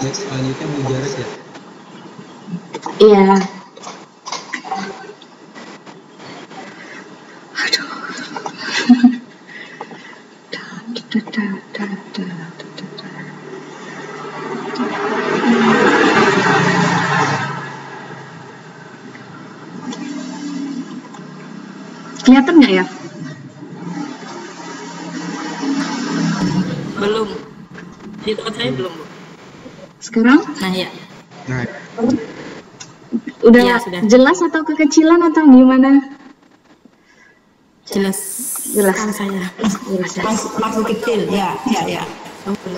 Selanjutnya mujaras ya? Iya. Kelihatan nggak ya? Belum. Di tempat saya belum, Bu. Sekarang? Nah, ya. Nah, Udah Iya, sudah. jelas atau kekecilan atau gimana? Jelas. Jelas. Kan saya. Jelas ya. Masuk kecil, ya.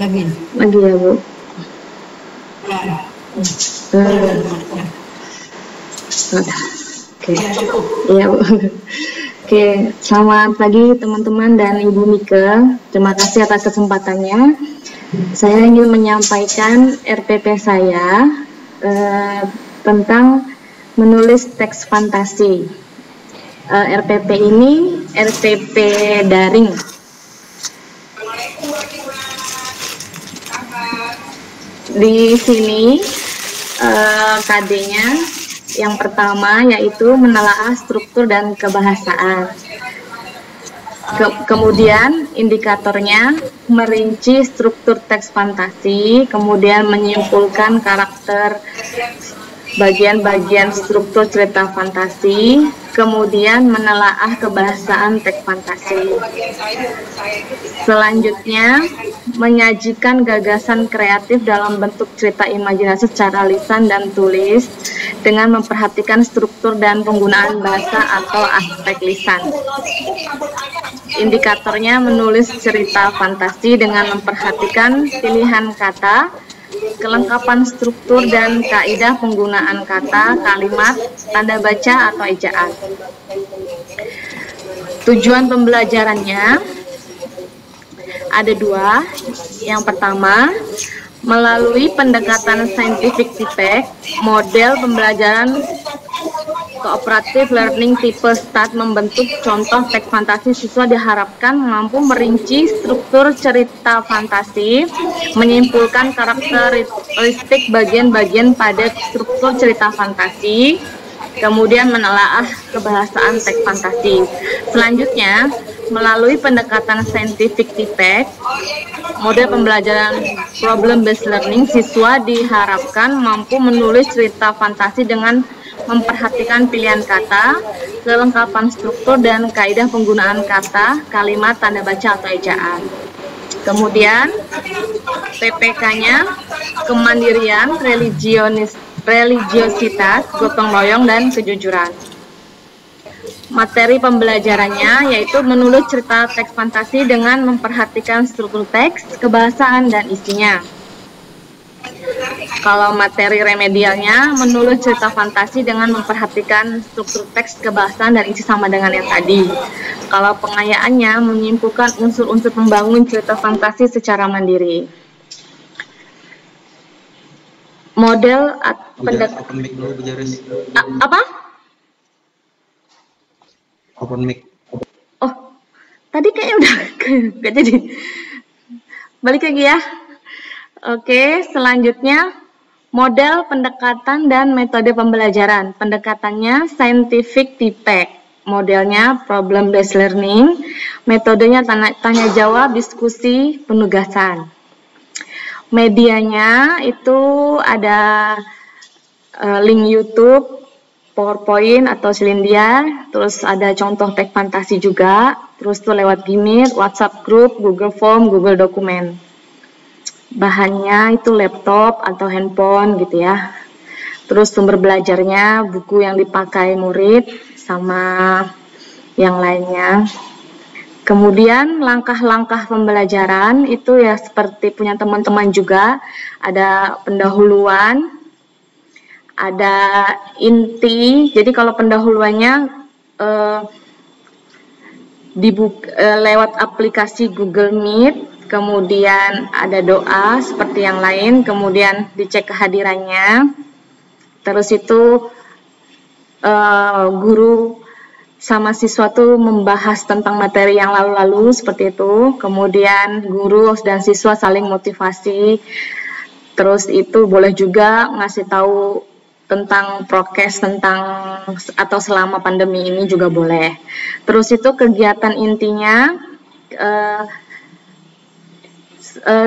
Lagi. Lagi ya, Bu. Ya. Oke. Iya, Bu. Oke, selamat pagi teman-teman dan Ibu Mika. Terima kasih atas kesempatannya. Saya ingin menyampaikan RPP saya tentang menulis teks fantasi. RPP ini RPP daring. Di sini KD-nya yang pertama yaitu menelaah struktur dan kebahasaan. Kemudian indikatornya merinci struktur teks fantasi, kemudian menyimpulkan karakter bagian-bagian struktur cerita fantasi, kemudian menelaah kebahasaan teks fantasi. Selanjutnya, menyajikan gagasan kreatif dalam bentuk cerita imajinasi secara lisan dan tulis dengan memperhatikan struktur dan penggunaan bahasa atau aspek lisan. Indikatornya menulis cerita fantasi dengan memperhatikan pilihan kata, kelengkapan struktur dan kaidah penggunaan kata, kalimat, tanda baca atau ejaan. Tujuan pembelajarannya ada dua. Yang pertama, melalui pendekatan scientific feedback, model pembelajaran cooperative learning tipe START membentuk contoh teks fantasi. Siswa diharapkan mampu merinci struktur cerita fantasi, menyimpulkan karakteristik bagian-bagian pada struktur cerita fantasi, kemudian menelaah kebahasaan teks fantasi. Selanjutnya, melalui pendekatan scientific feedback, model pembelajaran problem based learning, siswa diharapkan mampu menulis cerita fantasi dengan memperhatikan pilihan kata, kelengkapan struktur dan kaidah penggunaan kata, kalimat, tanda baca atau ejaan. Kemudian PPK-nya kemandirian, religiositas, gotong royong dan kejujuran. Materi pembelajarannya yaitu menulis cerita teks fantasi dengan memperhatikan struktur teks, kebahasaan dan isinya. Kalau materi remedialnya menulis cerita fantasi dengan memperhatikan struktur teks, kebahasaan dan isi sama dengan yang tadi. Kalau pengayaannya menyimpulkan unsur-unsur membangun cerita fantasi secara mandiri. Model open mic dulu, Bujaris. Apa? Open mic. Oh, tadi kayaknya udah gak jadi. Balik lagi ya. Oke, selanjutnya model pendekatan dan metode pembelajaran. Pendekatannya scientific feedback, modelnya problem based learning, metodenya tanya jawab, diskusi, penugasan. Medianya itu ada link YouTube, PowerPoint atau Selindia, terus ada contoh teks fantasi juga, terus tuh lewat Gimit, WhatsApp group, Google Form, Google Dokumen. Bahannya itu laptop atau handphone gitu ya. Terus sumber belajarnya buku yang dipakai murid sama yang lainnya. Kemudian langkah-langkah pembelajaran itu ya seperti punya teman-teman juga. Ada pendahuluan, ada inti. Jadi kalau pendahuluannya lewat aplikasi Google Meet. Kemudian ada doa seperti yang lain, kemudian dicek kehadirannya. Terus itu guru sama siswa tuh membahas tentang materi yang lalu-lalu seperti itu. Kemudian guru dan siswa saling motivasi. Terus itu boleh juga ngasih tahu tentang prokes tentang atau selama pandemi ini juga boleh. Terus itu kegiatan intinya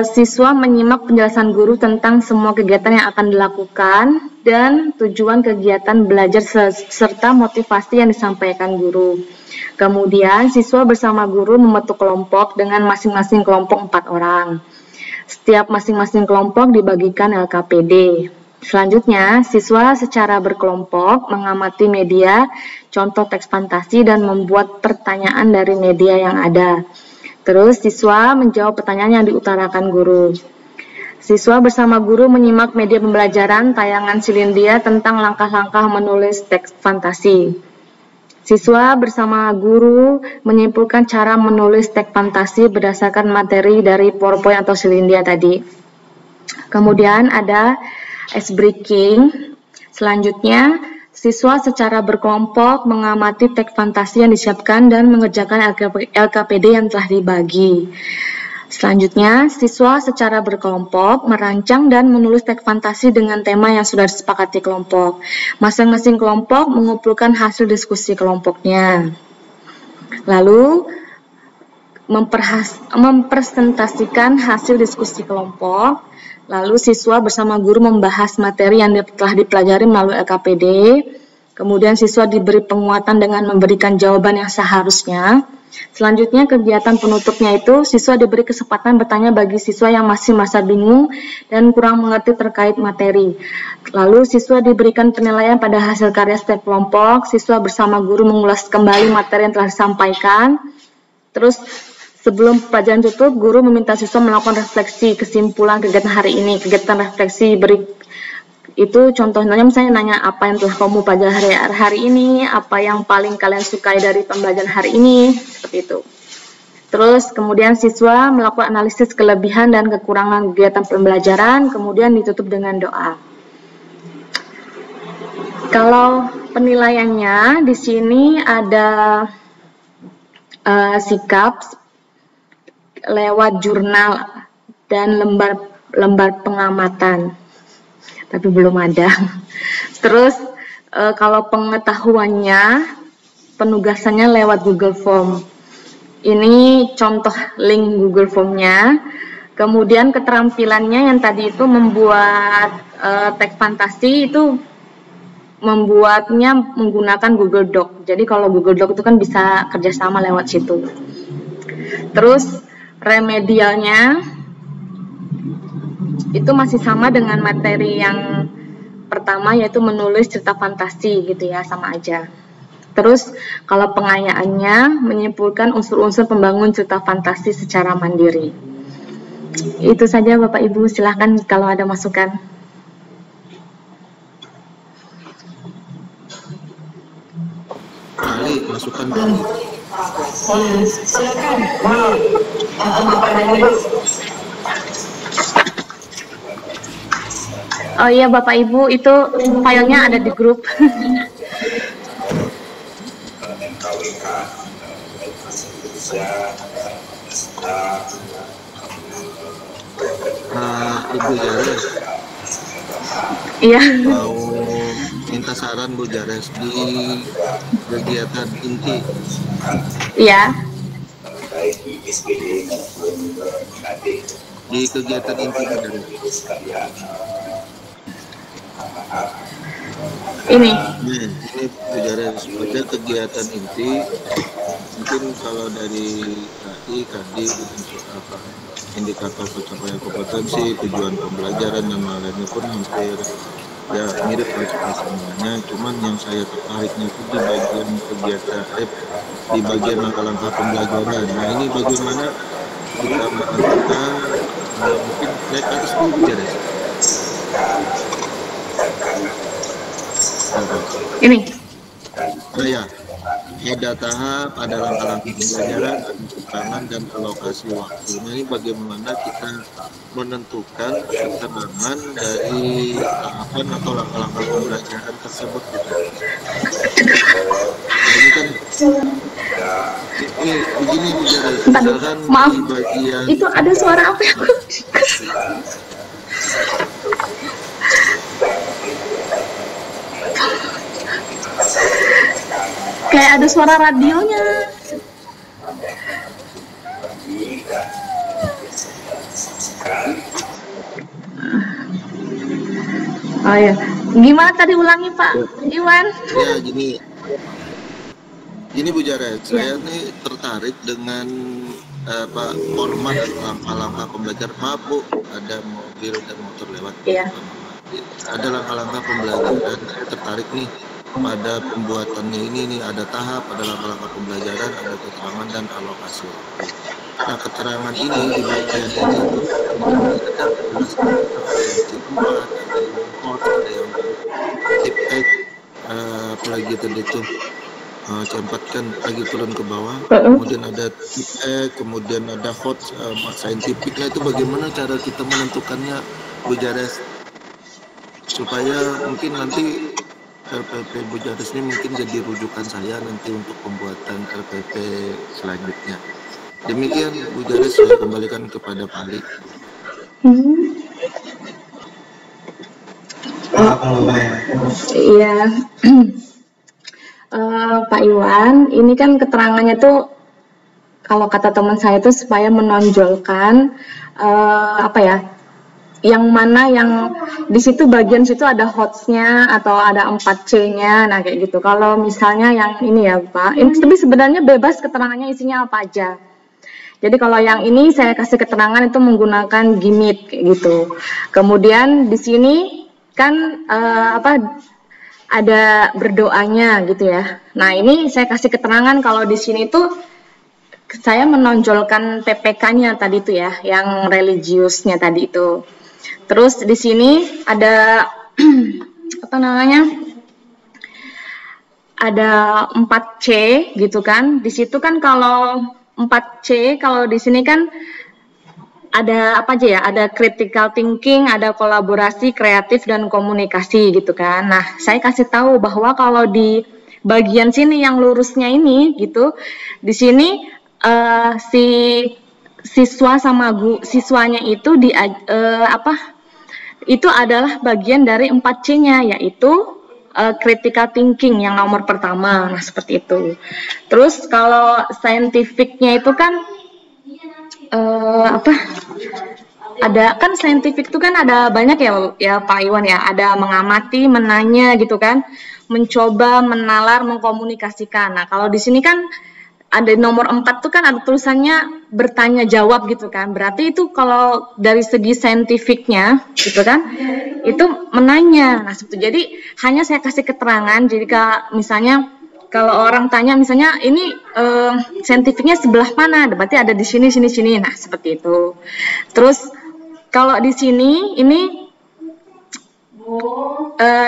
siswa menyimak penjelasan guru tentang semua kegiatan yang akan dilakukan dan tujuan kegiatan belajar serta motivasi yang disampaikan guru. Kemudian siswa bersama guru membentuk kelompok dengan masing-masing kelompok 4 orang. Setiap masing-masing kelompok dibagikan LKPD. Selanjutnya, siswa secara berkelompok mengamati media, contoh teks fantasi, dan membuat pertanyaan dari media yang ada. Terus, siswa menjawab pertanyaan yang diutarakan guru. Siswa bersama guru menyimak media pembelajaran tayangan Silindia tentang langkah-langkah menulis teks fantasi. Siswa bersama guru menyimpulkan cara menulis teks fantasi berdasarkan materi dari PowerPoint atau Silindia tadi. Kemudian ada ice breaking. Selanjutnya, siswa secara berkelompok mengamati teks fantasi yang disiapkan dan mengerjakan LKPD yang telah dibagi. Selanjutnya, siswa secara berkelompok merancang dan menulis teks fantasi dengan tema yang sudah disepakati kelompok. Masing-masing kelompok mengumpulkan hasil diskusi kelompoknya. Lalu, mempresentasikan hasil diskusi kelompok. Lalu, siswa bersama guru membahas materi yang telah dipelajari melalui LKPD. Kemudian, siswa diberi penguatan dengan memberikan jawaban yang seharusnya. Selanjutnya, kegiatan penutupnya itu siswa diberi kesempatan bertanya bagi siswa yang masih merasa bingung dan kurang mengerti terkait materi. Lalu, siswa diberikan penilaian pada hasil karya setiap kelompok. Siswa bersama guru mengulas kembali materi yang telah disampaikan. Terus, sebelum pelajaran tutup, guru meminta siswa melakukan refleksi kesimpulan kegiatan hari ini. Kegiatan refleksi itu contohnya misalnya nanya apa yang telah kamu pelajari hari ini, apa yang paling kalian sukai dari pembelajaran hari ini, seperti itu. Terus kemudian siswa melakukan analisis kelebihan dan kekurangan kegiatan pembelajaran, kemudian ditutup dengan doa. Kalau penilaiannya di sini ada sikap lewat jurnal dan lembar pengamatan. Tapi belum ada. Terus kalau pengetahuannya, penugasannya lewat Google Form. Ini contoh link Google Form-nya. Kemudian keterampilannya yang tadi itu membuat teks fantasi itu membuatnya menggunakan Google Doc. Jadi kalau Google Doc itu kan bisa kerjasama lewat situ. Terus remedialnya itu masih sama dengan materi yang pertama, yaitu menulis cerita fantasi gitu ya, sama aja. Terus kalau pengayaannya menyimpulkan unsur-unsur pembangun cerita fantasi secara mandiri. Itu saja Bapak Ibu, silahkan kalau ada masukan. Kali masukan kali. Silakan. Bapak Daniel. Oh iya Bapak Ibu, itu filenya ada di grup. Ibu Jares, Iya. mau minta saran Bu Jares di kegiatan inti. Iya. Di kegiatan inti Bu Jares. Ini. Ini Bu Jares, pada kegiatan inti mungkin kalau dari KD untuk apa indikator pencapaian kompetensi, tujuan pembelajaran dan lainnya pun hampir ya mirip semuanya. Cuman yang saya tertariknya itu di bagian kegiatan di bagian langkah-langkah pembelajaran. Nah ini bagaimana kita menentukan mungkin naik atas dulu Bu Jares. Ini. Nah ya, ada tahap, ada langkah-langkah pembelajaran, ada keterangan dan alokasi waktu. Nah ini bagaimana kita menentukan keterangan dari tahapan atau langkah-langkah pembelajaran tersebut. Ini kan begini Bu Jares, misalkan Maaf, di bagian itu ada suara apa ya? Kayak ada suara radionya. Oh ya, gimana tadi ulangi Pak Iwan? Ya, gini Bu Jaret, saya nih tertarik dengan format langkah-langkah pembelajaran. Maaf Bu, ada mobil dan motor lewat. Iya. Ada langkah-langkah pembelajaran. Saya tertarik nih pada pembuatannya ini nih, ada tahap, ada langkah-langkah pembelajaran, ada keterangan dan alokasi waktu. Nah, keterangan ini di bagian ini ada yang tip apalagi tadi itu campatkan lagi turun ke bawah, kemudian ada tip kemudian ada hot scientific. Nah, itu bagaimana cara kita menentukannya Bu Jares, supaya mungkin nanti RPP Bu Jares ini mungkin jadi rujukan saya nanti untuk pembuatan RPP selanjutnya. Demikian Bu Jares, saya kembalikan kepada Pak Ali. Iya. Pak Iwan, ini kan keterangannya tuh kalau kata teman saya itu supaya menonjolkan yang mana yang di situ bagian situ ada hotsnya atau ada 4C-nya, nah kayak gitu. Kalau misalnya yang ini ya Pak, ini tapi sebenarnya bebas keterangannya isinya apa aja. Jadi kalau yang ini saya kasih keterangan itu menggunakan gimmick kayak gitu. Kemudian di sini kan ada berdoanya gitu ya. Nah, ini saya kasih keterangan kalau di sini tuh saya menonjolkan PPK-nya tadi itu ya, yang religiusnya tadi itu. Terus di sini ada ada 4C gitu kan. Di situ kan kalau 4C, kalau di sini kan ada apa aja ya? Ada critical thinking, ada kolaborasi, kreatif, dan komunikasi gitu kan. Nah, saya kasih tahu bahwa kalau di bagian sini yang lurusnya ini gitu, di sini si siswa sama siswanya itu itu adalah bagian dari 4C-nya, yaitu critical thinking yang nomor pertama. Nah, seperti itu. Terus kalau scientific-nya itu kan ada kan scientific itu kan ada banyak ya Pak Iwan ya, ada mengamati, menanya gitu kan, mencoba, menalar, mengkomunikasikan. Nah, kalau di sini kan ada nomor 4 tuh kan ada tulisannya bertanya jawab gitu kan. Berarti itu kalau dari segi scientificnya gitu kan, itu menanya. Nah, jadi hanya saya kasih keterangan. Jadi misalnya kalau orang tanya misalnya ini scientificnya sebelah mana? Berarti ada di sini. Nah, seperti itu. Terus kalau di sini ini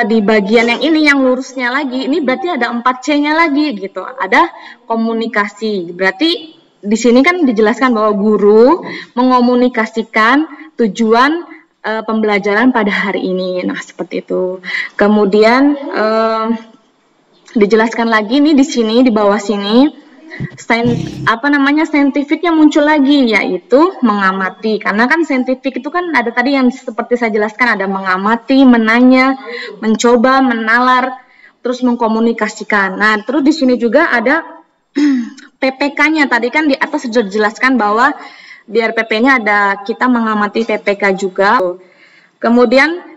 di bagian yang ini yang lurusnya lagi, ini berarti ada 4C-nya lagi gitu. Ada komunikasi. Berarti di sini kan dijelaskan bahwa guru mengomunikasikan tujuan pembelajaran pada hari ini. Nah, seperti itu. Kemudian dijelaskan lagi nih di sini, di bawah sini, scientificnya muncul lagi, yaitu mengamati. Karena kan scientific itu kan ada tadi yang seperti saya jelaskan, ada mengamati, menanya, mencoba, menalar, terus mengkomunikasikan. Nah, terus di sini juga ada PPK-nya. Tadi kan di atas sudah dijelaskan bahwa di RPP-nya ada kita mengamati PPK juga. Kemudian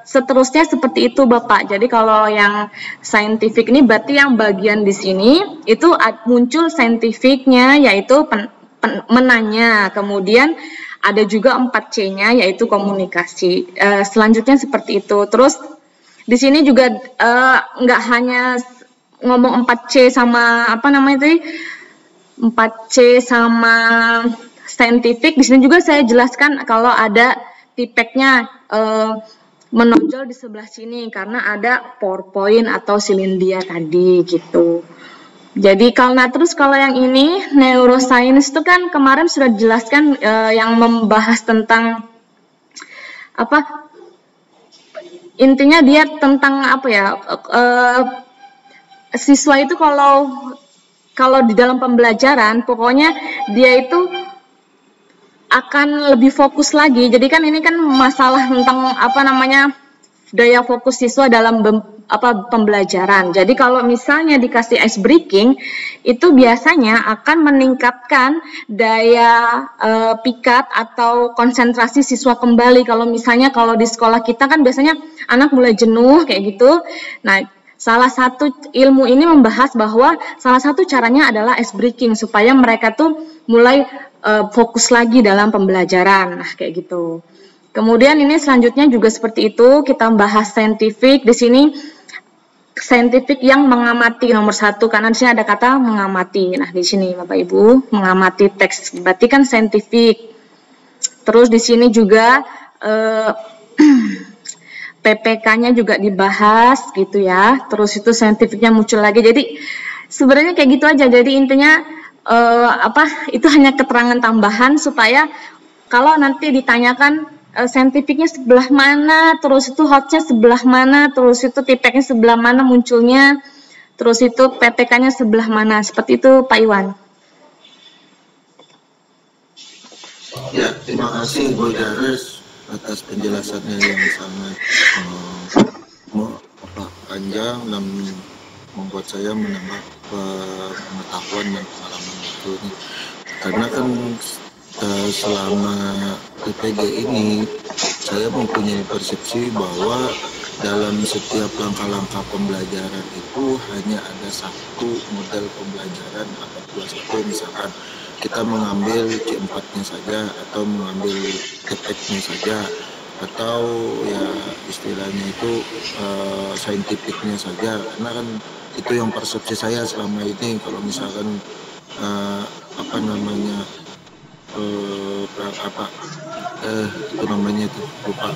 seterusnya seperti itu Bapak. Jadi kalau yang scientific ini berarti yang bagian di sini itu muncul scientificnya, yaitu menanya. Kemudian ada juga 4C-nya, yaitu komunikasi. Selanjutnya seperti itu. Terus di sini juga nggak hanya ngomong 4C sama 4C sama scientific. Di sini juga saya jelaskan kalau ada tipeknya menonjol di sebelah sini karena ada PowerPoint atau Silindia tadi gitu. Jadi terus kalau yang ini neuroscience itu kan kemarin sudah dijelaskan yang membahas tentang intinya dia tentang siswa itu kalau di dalam pembelajaran pokoknya dia itu akan lebih fokus lagi. Jadi kan ini kan masalah tentang daya fokus siswa dalam pembelajaran. Jadi kalau misalnya dikasih ice breaking, itu biasanya akan meningkatkan daya pikat atau konsentrasi siswa kembali. Kalau misalnya kalau di sekolah kita kan biasanya anak mulai jenuh kayak gitu. Nah, salah satu ilmu ini membahas bahwa salah satu caranya adalah ice breaking supaya mereka tuh mulai fokus lagi dalam pembelajaran. Nah, kayak gitu. Kemudian ini selanjutnya juga seperti itu, kita bahas saintifik. Di sini saintifik yang mengamati nomor 1, karena di sini ada kata mengamati. Nah, di sini Bapak Ibu mengamati teks, berarti kan saintifik. Terus di sini juga PPK-nya juga dibahas gitu ya. Terus itu saintifiknya muncul lagi. Jadi sebenarnya kayak gitu aja. Jadi intinya itu hanya keterangan tambahan supaya kalau nanti ditanyakan saintifiknya sebelah mana, terus itu hotnya sebelah mana, terus itu tipeknya sebelah mana munculnya, terus itu PPK-nya sebelah mana, seperti itu Pak Iwan. Ya, terima kasih Bu Dares atas penjelasannya yang sangat panjang dan membuat saya menambah pengetahuan dan pengalaman baru. Karena kan selama PPG ini saya mempunyai persepsi bahwa dalam setiap langkah-langkah pembelajaran itu hanya ada satu model pembelajaran atau satu, misalkan kita mengambil C4-nya saja atau mengambil TPK-nya saja atau ya istilahnya itu saintifiknya saja, karena kan itu yang persepsi saya selama ini. Kalau misalkan itu namanya itu lupa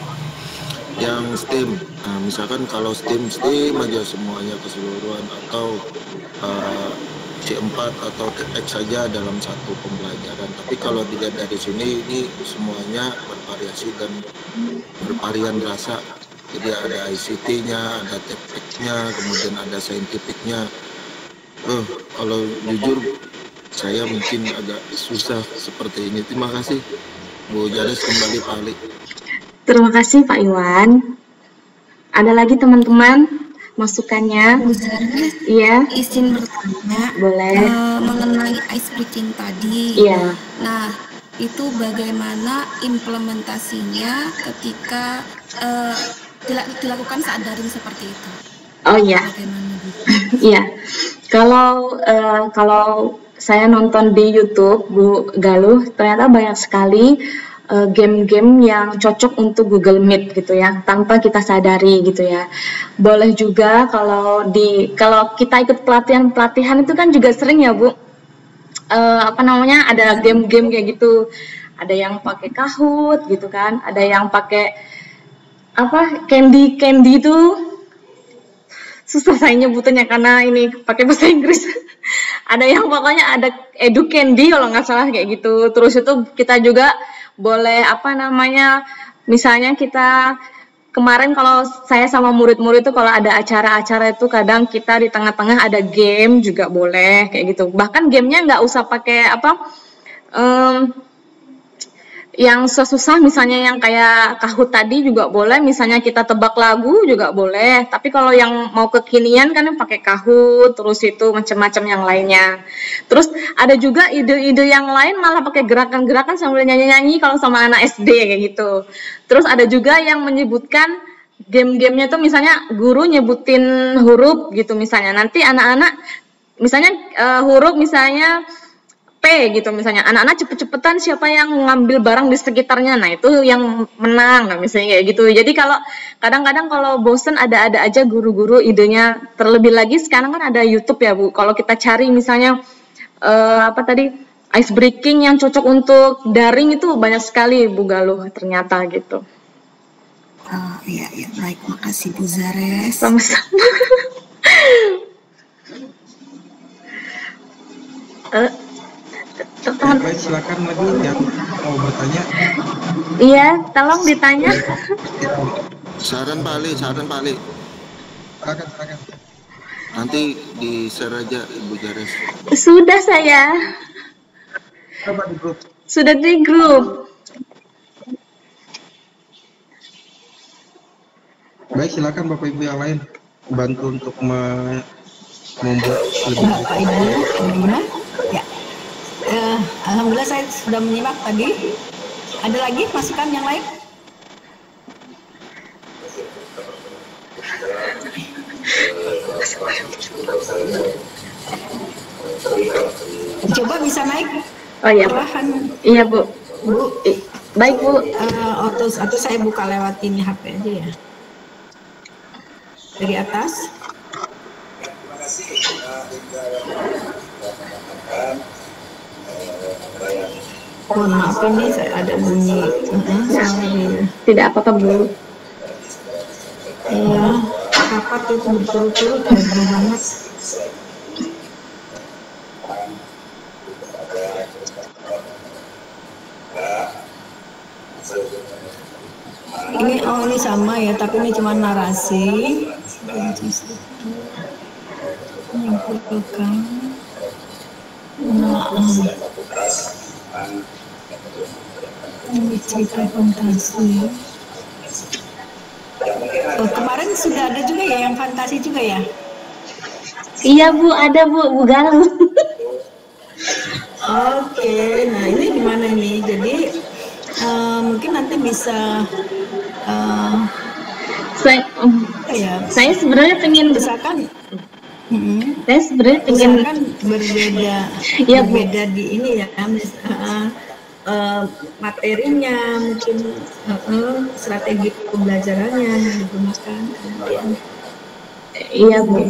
yang STEM. Nah, misalkan kalau STEM aja semuanya keseluruhan atau C4 atau TPK saja dalam satu pembelajaran. Tapi kalau dilihat dari sini ini semuanya bervariasi dan bervarian rasa. Jadi ada ICT-nya, ada TPK-nya, kemudian ada saintifiknya. Kalau jujur saya mungkin agak susah seperti ini. Terima kasih Bu Dares, kembali Pak Ali. Terima kasih Pak Iwan. Ada lagi teman-teman masukannya? Bu Dares, iya. Izin bertanya. Boleh. Mengenai ice breaking tadi. Iya. Nah, itu bagaimana implementasinya ketika dilakukan saat daring seperti itu? Oh iya. Iya. Kalau saya nonton di YouTube Bu Galuh, ternyata banyak sekali game-game yang cocok untuk Google Meet gitu ya, tanpa kita sadari gitu ya. Boleh juga kalau kita ikut pelatihan itu kan juga sering ya Bu, ada game-game kayak gitu. Ada yang pakai Kahoot gitu kan, ada yang pakai candy itu susah saya nyebutannya karena ini pakai bahasa Inggris. Ada yang pokoknya ada Edu Candy kalau nggak salah kayak gitu. Terus itu kita juga boleh misalnya kita kemarin kalau saya sama murid-murid itu kalau ada acara-acara itu kadang kita di tengah-tengah ada game juga boleh kayak gitu. Bahkan gamenya nggak usah pakai yang susah, misalnya yang kayak Kahoot tadi juga boleh, misalnya kita tebak lagu juga boleh. Tapi kalau yang mau kekinian kan pakai Kahoot, terus itu macam-macam yang lainnya. Terus ada juga ide-ide yang lain malah pakai gerakan-gerakan sambil nyanyi-nyanyi kalau sama anak SD kayak gitu. Terus ada juga yang menyebutkan game-gamenya tuh misalnya guru nyebutin huruf gitu, misalnya nanti anak-anak misalnya huruf misalnya P gitu, misalnya anak-anak cepet-cepetan siapa yang ngambil barang di sekitarnya, nah itu yang menang, nah misalnya kayak gitu. Jadi kalau kadang-kadang kalau bosen ada aja guru-guru idenya. Terlebih lagi sekarang kan ada YouTube ya Bu, kalau kita cari misalnya ice breaking yang cocok untuk daring itu banyak sekali Bu Galuh ternyata gitu. Iya, baik, makasih Bu Dares. Sama-sama. Baik, silakan lagi yang mau bertanya. Iya, tolong ditanya. Saran Pak Ali. Silakan. Nanti di share aja Ibu Dares. Sudah saya. Coba di grup. Sudah di grup. Baik, silakan Bapak Ibu yang lain. bantu untuk membuat lebih baik. Bapak Ibu, bagaimana? Ya, alhamdulillah saya sudah menyimak tadi. Ada lagi masukan yang lain? Coba bisa naik? Oh iya, Bu. Perlahan, Iya, Bu. Bu. Baik, Bu. Atau saya buka lewat ini HP aja ya. Dari atas. Mohon maaf ini saya ada bunyi. Tidak apa-apa, Bu. Iya, rapat itu berturut-turut heboh banget. Ini sama ya, tapi ini cuma narasi. Ini cerita fantasi. Oh, kemarin sudah ada juga ya yang fantasi juga ya? Iya, Bu, ada, Bu. Bu Galuh. Oke, nah ini gimana ini? Jadi mungkin nanti bisa saya sebenarnya pengen misalkan saya sebenarnya pengen misalkan berbeda ya, berbeda di ini ya, materinya mungkin strategi pembelajarannya yang digunakan kemudian. Iya, Bu.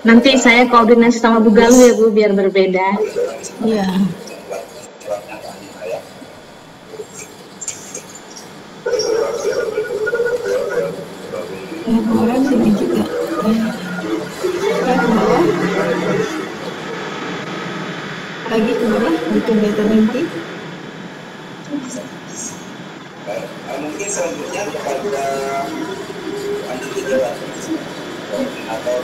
Nanti saya koordinasi sama Bu Galuh ya, Bu, biar berbeda. Iya. Orang ini juga ke bawah, lagi ke bawah, bikin data nanti. Mungkin selanjutnya kepada Andi Tiga atau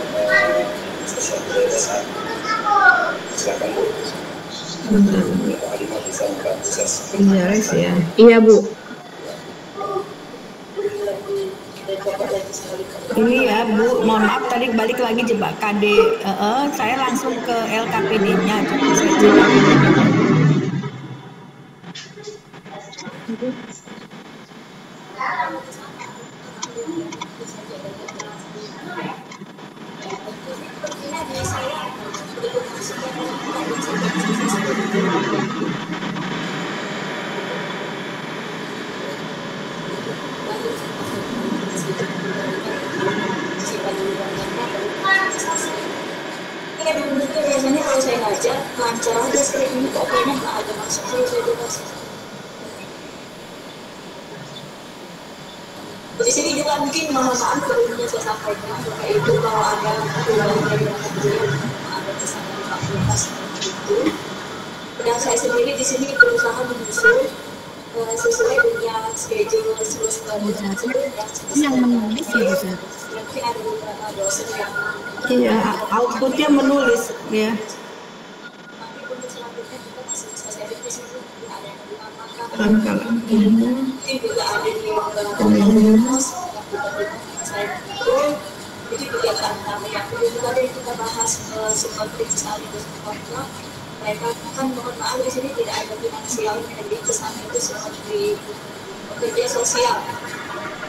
sosial desa. Silakan Bu. Alimah bisa membantu saya. Ya. Iya, Bu. Ini ya Bu, mohon maaf tadi balik lagi jebak KD. Saya langsung ke LKPD-nya. Coba saya coba. Biasanya kalau saya ngajar lancar aja sih, ini kok kayaknya nggak ada maksud kalau saya dikasih. Di sini juga mungkin mohon maaf kalau punya saya sampaikan bahwa itu kalau ada perubahan dari beliau ada kesalahan fakultas itu. Dan saya sendiri di sini berusaha menyusun sesuai dengan schedule yang menulis ya Bu. Mungkin ada beberapa dosen yang Iya, outputnya menulis ya. Mungkin juga ada di jadi kegiatan kami yang juga ada yang kita bahas seperti misalnya mereka kan mohon maaf di sini tidak ada finansial, jadi kesana itu seperti pekerja sosial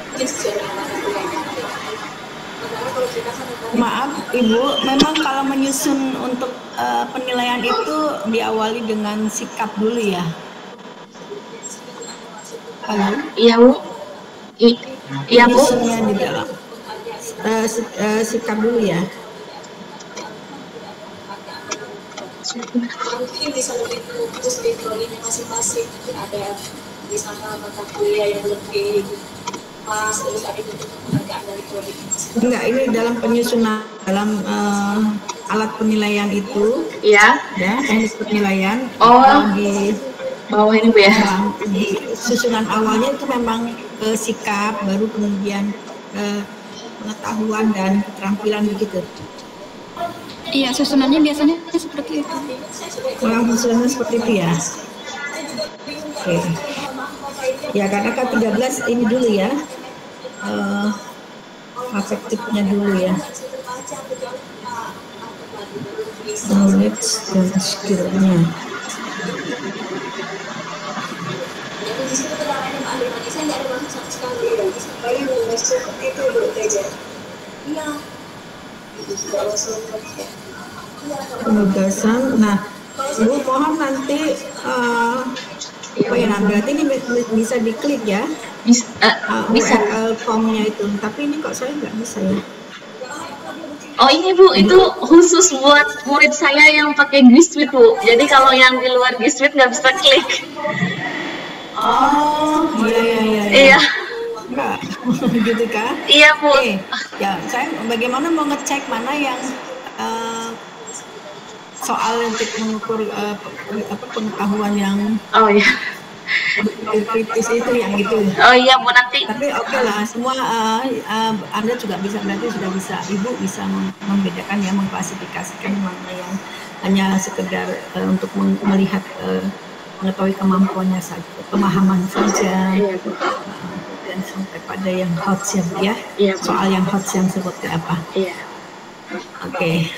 mungkin sesuai dengan Maaf Ibu, memang kalau menyusun untuk penilaian itu diawali dengan sikap dulu ya. Halo? Iya, Bu. Iya, Bu. Menyusunnya di dalam sikap dulu ya. Mungkin bisa lebih fokus di prodinya masing-masing, mungkin ada di sana mata kuliah yang lebih pas, terus ada juga penghargaan dari prodi masing-masing. Enggak, ini dalam penyusunan dalam alat penilaian itu Iya. ya, teknik penilaian di bawah ini, Bu ya. Di susunan awalnya itu memang sikap, baru kemudian pengetahuan dan keterampilan begitu. Iya, susunannya biasanya seperti itu. Susunannya seperti itu ya. Oke. Ya, karena K13 ini dulu ya. afektifnya dulu ya. Knowledge dan skillnya. Jadi di situ keterangannya Mbak Alima, saya nggak ada maksud sama sekali. Supaya nggak seperti itu Bu Teja. Iya. Penugasan. Nah, Bu mohon nanti nah berarti ini bisa diklik ya. Bisa. URL formnya itu. Tapi ini kok saya nggak bisa ya. Oh ini Bu, itu khusus buat murid saya yang pakai G Suite Bu. Jadi kalau yang di luar G Suite nggak bisa klik. Oh, iya. Iya. Enggak, gitu kan? Iya Bu. Ya, saya bagaimana mau ngecek mana yang soal untuk mengukur pengetahuan yang kritis itu yang itu. Oh iya Bu, nanti. Tapi oke lah, semua Anda juga berarti sudah bisa, Ibu bisa membedakan ya, mengklasifikasikan mana yang hanya sekedar untuk melihat mengetahui kemampuannya saja, pemahaman saja, dan sampai pada yang hot ya, soal yang hot yang seperti apa. Iya. Oke.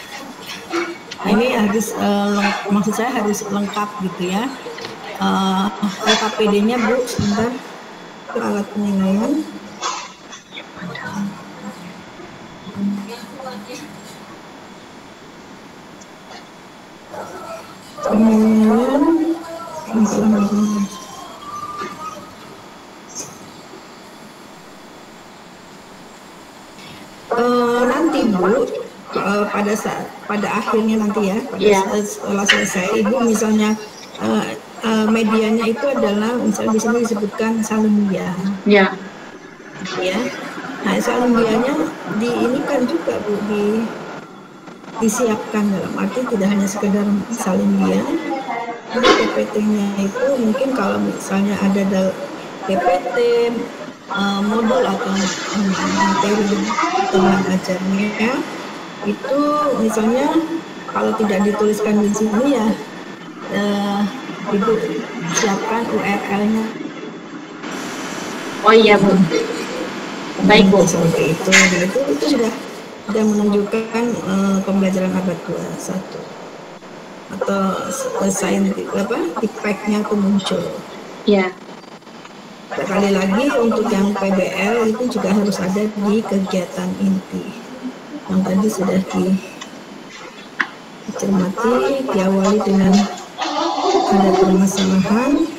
Nah, ini harus maksud saya harus lengkap gitu ya. LKPD-nya Bu, sebentar. Itu alat penilaian. Nanti Bu, pada akhirnya nanti ya, setelah selesai, Ibu misalnya medianya itu adalah misalnya di sini disebutkan Salemia. Ya. Nah, Salemianya ini kan juga Bu disiapkan, dalam arti tidak hanya sekedar Salemia. PPT-nya itu mungkin kalau misalnya ada PPT modul atau materi teman ajarnya itu misalnya kalau tidak dituliskan di sini ya Ibu siapkan URL-nya. Oh iya Bu. Baik Bu. Seperti itu sudah menunjukkan pembelajaran abad 21 atau saintifik IPAC-nya itu muncul. Iya. Sekali lagi untuk yang PBL itu juga harus ada di kegiatan inti yang tadi sudah dicermati, diawali dengan ada permasalahan.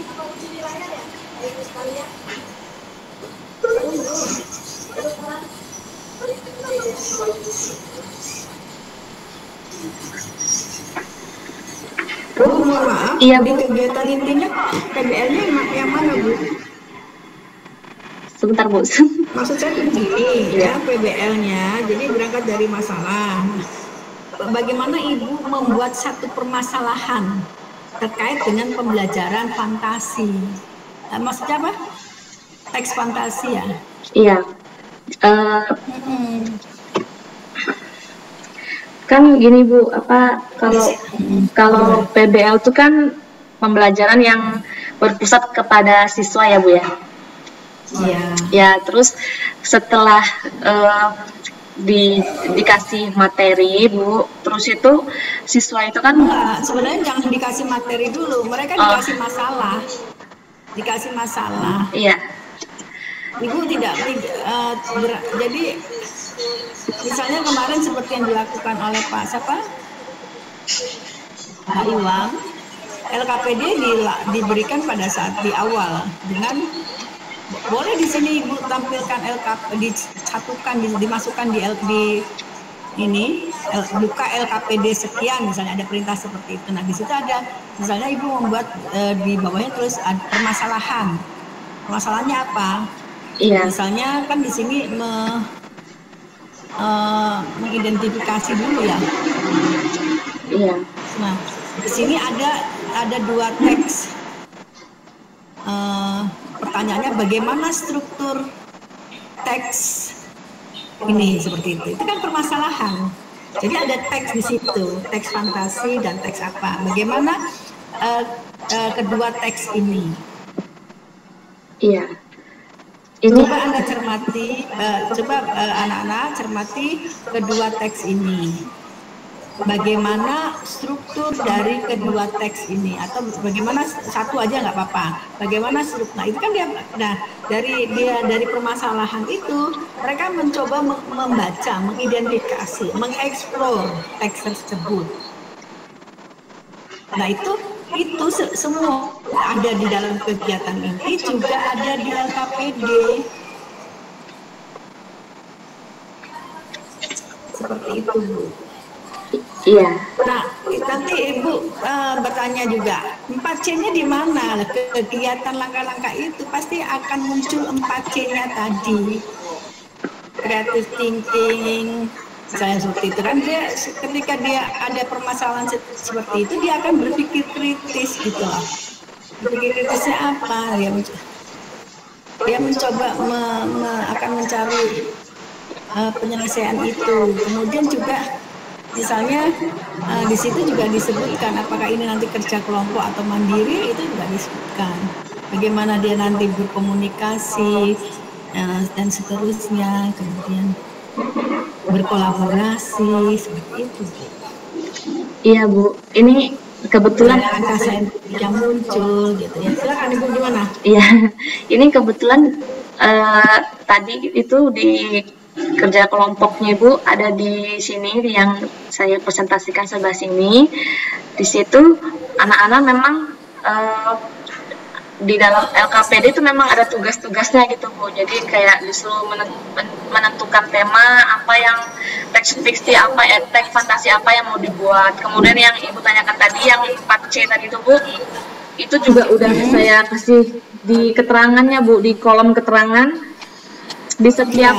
Bu, mohon maaf, iya, di kegiatan intinya PBL-nya yang mana Bu? Sebentar Bu. Maksud saya begini ya, PBL-nya jadi berangkat dari masalah. Bagaimana Ibu membuat satu permasalahan terkait dengan pembelajaran fantasi? Maksudnya apa? Teks fantasi ya? Iya. Kan gini Bu, kalau PBL itu kan pembelajaran yang berpusat kepada siswa ya Bu ya. Iya. Ya, terus setelah dikasih materi Bu, terus itu siswa itu kan sebenarnya jangan dikasih materi dulu, mereka dikasih masalah. Dikasih masalah. Iya. Ibu tidak jadi misalnya kemarin seperti yang dilakukan oleh Pak Iwang, LKPD diberikan pada saat di awal dengan boleh di sini Ibu tampilkan disatukan, dimasukkan di ini buka LKPD sekian, misalnya ada perintah seperti itu. Nah di situ ada misalnya Ibu membuat di bawahnya terus ada permasalahan. Permasalahannya apa? Iya. Misalnya kan di sini mengidentifikasi dulu ya. Iya. Nah di sini ada dua teks. Pertanyaannya bagaimana struktur teks ini seperti itu. Itu kan permasalahan. Jadi ada teks di situ, teks fantasi dan teks apa. Bagaimana kedua teks ini? Iya. Coba Anda cermati, anak-anak cermati kedua teks ini. Bagaimana struktur dari kedua teks ini, atau bagaimana satu aja nggak apa-apa. Bagaimana struktur? Nah itu kan dari permasalahan itu mereka mencoba membaca, mengidentifikasi, mengeksplor teks tersebut. Nah itu semua ada di dalam kegiatan ini, juga ada di LKPD. Seperti itu, Bu. Iya. Nah, nanti Ibu bertanya juga, 4C-nya di mana? Kegiatan langkah-langkah itu pasti akan muncul 4C-nya tadi. Creative thinking, misalnya seperti itu kan, dia ketika dia ada permasalahan seperti itu, dia akan berpikir kritis gitu loh. Berpikir kritisnya apa? Dia mencoba akan mencari penyelesaian itu. Kemudian juga misalnya di situ juga disebutkan apakah ini nanti kerja kelompok atau mandiri, itu juga disebutkan. Bagaimana dia nanti berkomunikasi dan seterusnya, kemudian berkolaborasi seperti itu. Iya Bu, ini kebetulan angka saintifik yang muncul gitu ya. Silakan Ibu, gimana? Iya, ini kebetulan tadi itu di kerja kelompoknya Ibu ada di sini yang saya presentasikan sebelah sini. Di situ anak-anak memang di dalam LKPD itu memang ada tugas-tugasnya gitu Bu. Jadi kayak disuruh menentukan tema apa yang teks fiksi apa, teks fantasi apa yang mau dibuat. Kemudian yang Ibu tanyakan tadi yang 4C tadi itu Bu, itu juga udah saya kasih di keterangannya Bu, di kolom keterangan di setiap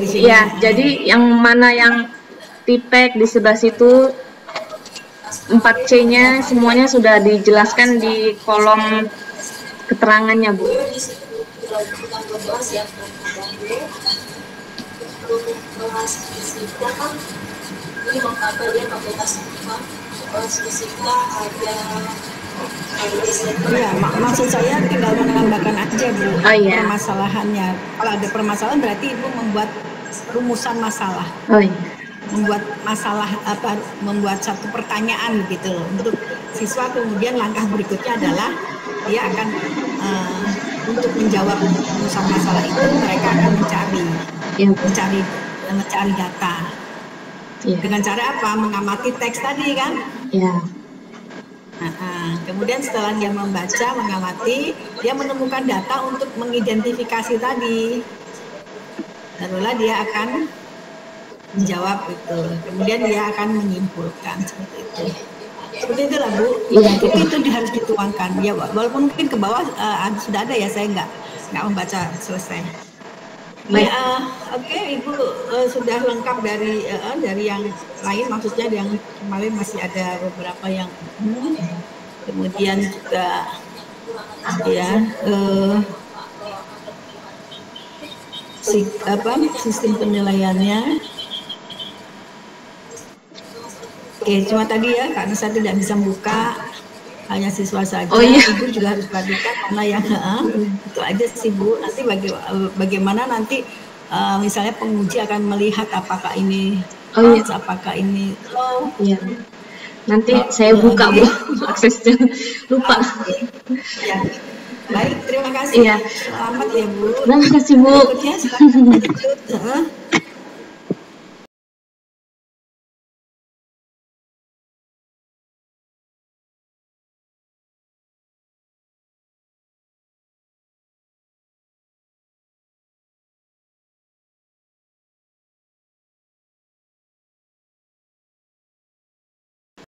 iya, jadi yang mana yang tipek di sebelah situ 4C-nya semuanya sudah dijelaskan di kolom keterangannya Bu. Ya, maksud saya tinggal menambahkan aja Bu, permasalahannya. Kalau ada permasalahan berarti Ibu membuat rumusan masalah. Membuat masalah membuat satu pertanyaan gitu loh untuk siswa. Kemudian langkah berikutnya adalah dia akan untuk menjawab rumusan masalah itu mereka akan mencari data. Dengan cara apa? Mengamati teks tadi kan? Kemudian setelah dia membaca, mengamati, dia menemukan data untuk mengidentifikasi tadi. Barulah dia akan menjawab itu. Kemudian dia akan menyimpulkan seperti itu. Seperti itulah Bu. Itu harus dituangkan. Ya, walaupun mungkin ke bawah sudah ada ya, saya nggak membaca selesai. Oke, Ibu sudah lengkap dari yang lain, maksudnya yang kemarin masih ada beberapa yang kemudian juga ya sistem penilaiannya. Oke, cuma tadi ya karena saya tidak bisa buka, hanya siswa saja. Ibu juga harus perhatikan karena yang itu aja sih Bu. Nanti bagaimana nanti misalnya penguji akan melihat apakah ini apakah ini nanti saya buka Bu aksesnya, lupa. Baik, terima kasih. Iya. Selamat ya Bu. Terima kasih Bu. Berikutnya silakan lanjut.